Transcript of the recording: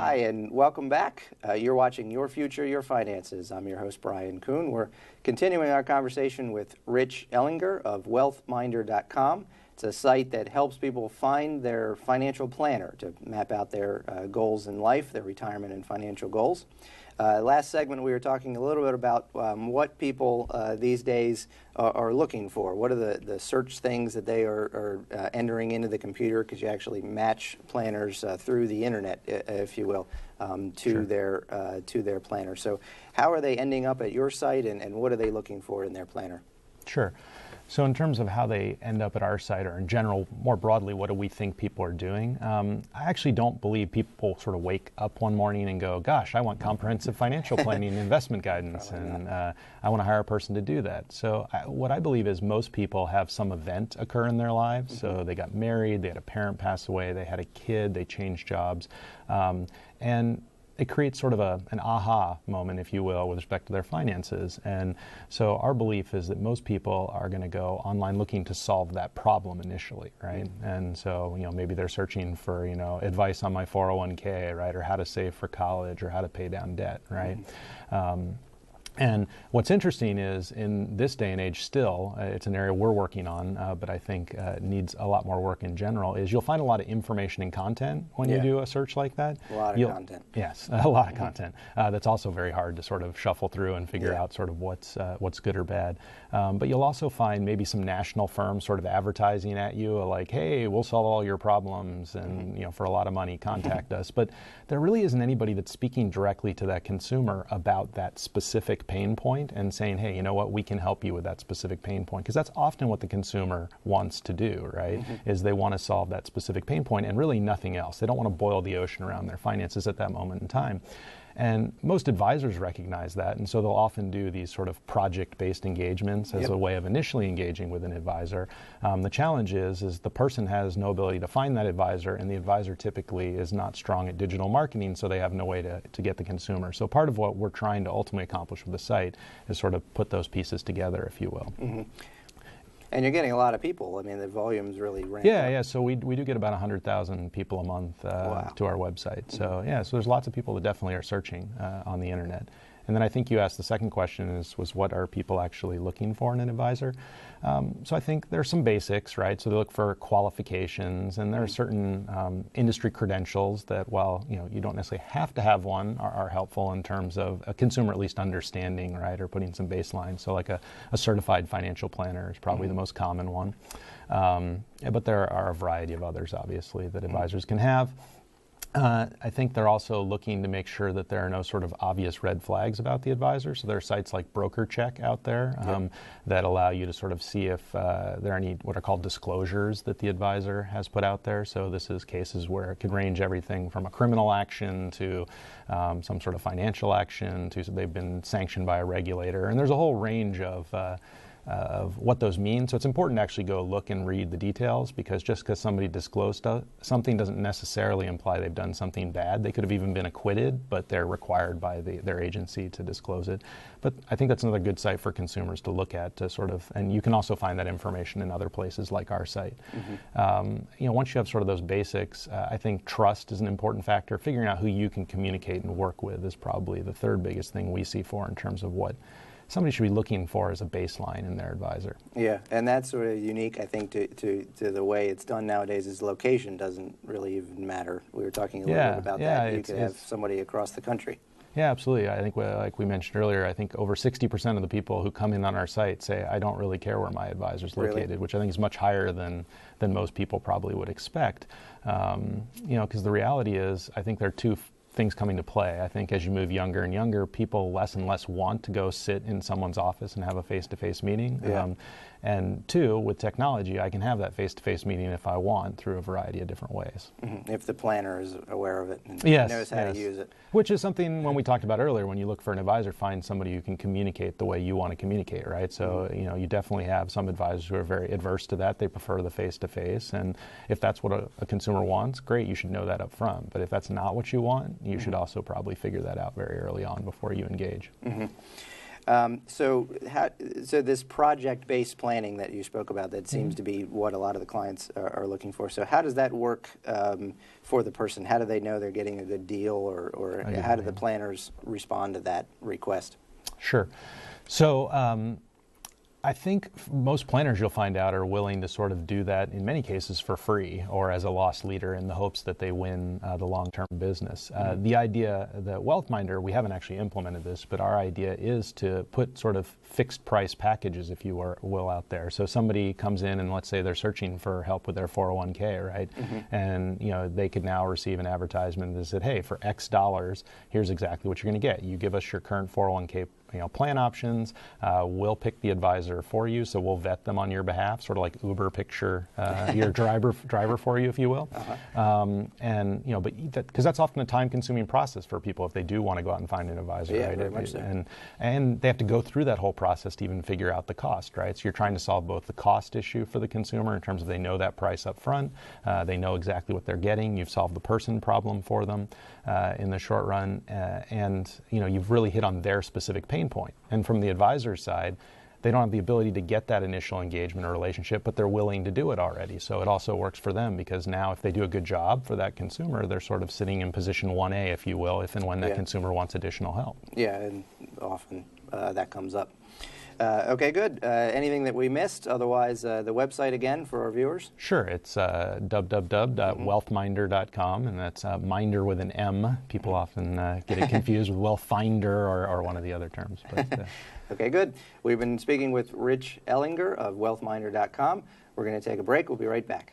Hi, and welcome back. You're watching Your Future, Your Finances. I'm your host, Brian Kuhn. We're continuing our conversation with Rich Ellinger of Wealthminder.com. It's a site that helps people find their financial planner to map out their goals in life, their retirement and financial goals. Last segment, we were talking a little bit about what people these days are looking for. What are the search things that they are entering into the computer, because you actually match planners through the internet, if you will, to their planner. So how are they ending up at your site, and what are they looking for in their planner? Sure. So in terms of how they end up at our site, or in general, more broadly, what do we think people are doing? I actually don't believe people sort of wake up one morning and go, gosh, I want comprehensive financial planning and investment guidance, and I want to hire a person to do that. So what I believe is most people have some event occur in their lives. So they got married, they had a parent pass away, they had a kid, they changed jobs, and it creates sort of an aha moment, if you will, with respect to their finances. And so our belief is that most people are going to go online looking to solve that problem initially, right? And so, maybe they're searching for, advice on my 401k, right? Or how to save for college, or how to pay down debt, right? And what's interesting is, in this day and age still, it's an area we're working on, but I think needs a lot more work in general, is you'll find a lot of information and content when you do a search like that. A lot of content. Yes, a lot of content. That's also very hard to sort of shuffle through and figure out sort of what's good or bad. But you'll also find maybe some national firms sort of advertising at you, like, hey, we'll solve all your problems, and for a lot of money, contact us. But there really isn't anybody that's speaking directly to that consumer about that specific pain point and saying, hey, you know what, we can help you with that specific pain point. Because that's often what the consumer wants to do, right? Is they want to solve that specific pain point and really nothing else. They don't want to boil the ocean around their finances at that moment in time. And most advisors recognize that, and so they'll often do these sort of project-based engagements as a way of initially engaging with an advisor. The challenge is the person has no ability to find that advisor, and the advisor typically is not strong at digital marketing, so they have no way to get the consumer. So part of what we're trying to ultimately accomplish with the site is sort of put those pieces together, if you will. And you're getting a lot of people. I mean, the volume's really ramped up. Yeah. So we do get about 100,000 people a month to our website. So so there's lots of people that definitely are searching on the internet. And then I think you asked the second question was what are people actually looking for in an advisor? So I think there's some basics, right? So they look for qualifications, and there are certain industry credentials that, while you don't necessarily have to have one, are helpful in terms of a consumer at least understanding, right, or putting some baseline. So like a certified financial planner is probably the most common one. But there are a variety of others, obviously, that advisors can have. I think they're also looking to make sure that there are no sort of obvious red flags about the advisor. So there are sites like BrokerCheck out there that allow you to sort of see if there are any what are called disclosures that the advisor has put out there. So this is cases where it could range everything from a criminal action to some sort of financial action to they've been sanctioned by a regulator. And there's a whole range of what those mean. So it's important to actually go look and read the details, because just because somebody disclosed something doesn't necessarily imply they've done something bad. They could have even been acquitted, but they're required by their agency to disclose it. But I think that's another good site for consumers to look at to sort of, and you can also find that information in other places like our site. Once you have sort of those basics, I think trust is an important factor. Figuring out who you can communicate and work with is probably the third biggest thing we see for in terms of what somebody should be looking for as a baseline in their advisor. Yeah, and that's sort of unique, I think, to the way it's done nowadays. Is location doesn't really even matter. We were talking a little bit about that. You could have somebody across the country. Yeah, absolutely. I think, like we mentioned earlier, I think over 60% of the people who come in on our site say, I don't really care where my advisor's located, which I think is much higher than most people probably would expect. Because the reality is, I think there are two things coming to play. I think as you move younger and younger, people less and less want to go sit in someone's office and have a face-to-face meeting. And two, with technology, I can have that face-to-face meeting if I want through a variety of different ways. If the planner is aware of it and knows how to use it. Which is something, when we talked about earlier, when you look for an advisor, find somebody who can communicate the way you want to communicate, right? So, you definitely have some advisors who are very adverse to that. They prefer the face-to-face. And if that's what a consumer wants, great, you should know that up front. But if that's not what you want, you should also probably figure that out very early on before you engage. So this project-based planning that you spoke about, that seems to be what a lot of the clients are looking for. So how does that work for the person? How do they know they're getting a good deal, or how do the planners respond to that request? Sure. So I think most planners, you'll find out, are willing to sort of do that in many cases for free or as a loss leader in the hopes that they win the long-term business. The idea that Wealthminder, we haven't actually implemented this, but our idea is to put sort of fixed price packages, if you will, out there. So somebody comes in and let's say they're searching for help with their 401k, right? And they could now receive an advertisement that said, hey, for X dollars, here's exactly what you're going to get. You give us your current 401k plan options. We'll pick the advisor for you, so we'll vet them on your behalf, sort of like Uber picture your driver for you, if you will. And because that's often a time-consuming process for people if they do want to go out and find an advisor, right? Very much so. And they have to go through that whole process to even figure out the cost, right? So you're trying to solve both the cost issue for the consumer in terms of they know that price up front, they know exactly what they're getting. You've solved the person problem for them in the short run, and you've really hit on their specific pain point. And from the advisor's side, they don't have the ability to get that initial engagement or relationship, but they're willing to do it already. So it also works for them because now if they do a good job for that consumer, they're sort of sitting in position 1A, if you will, if and when that consumer wants additional help. Yeah, and often that comes up. Okay, good. Anything that we missed? Otherwise, the website again for our viewers? Sure. It's www.wealthminder.com, and that's minder with an M. People often get it confused with Wealthfinder or one of the other terms. But, okay, good. We've been speaking with Rich Ellinger of Wealthminder.com. We're going to take a break. We'll be right back.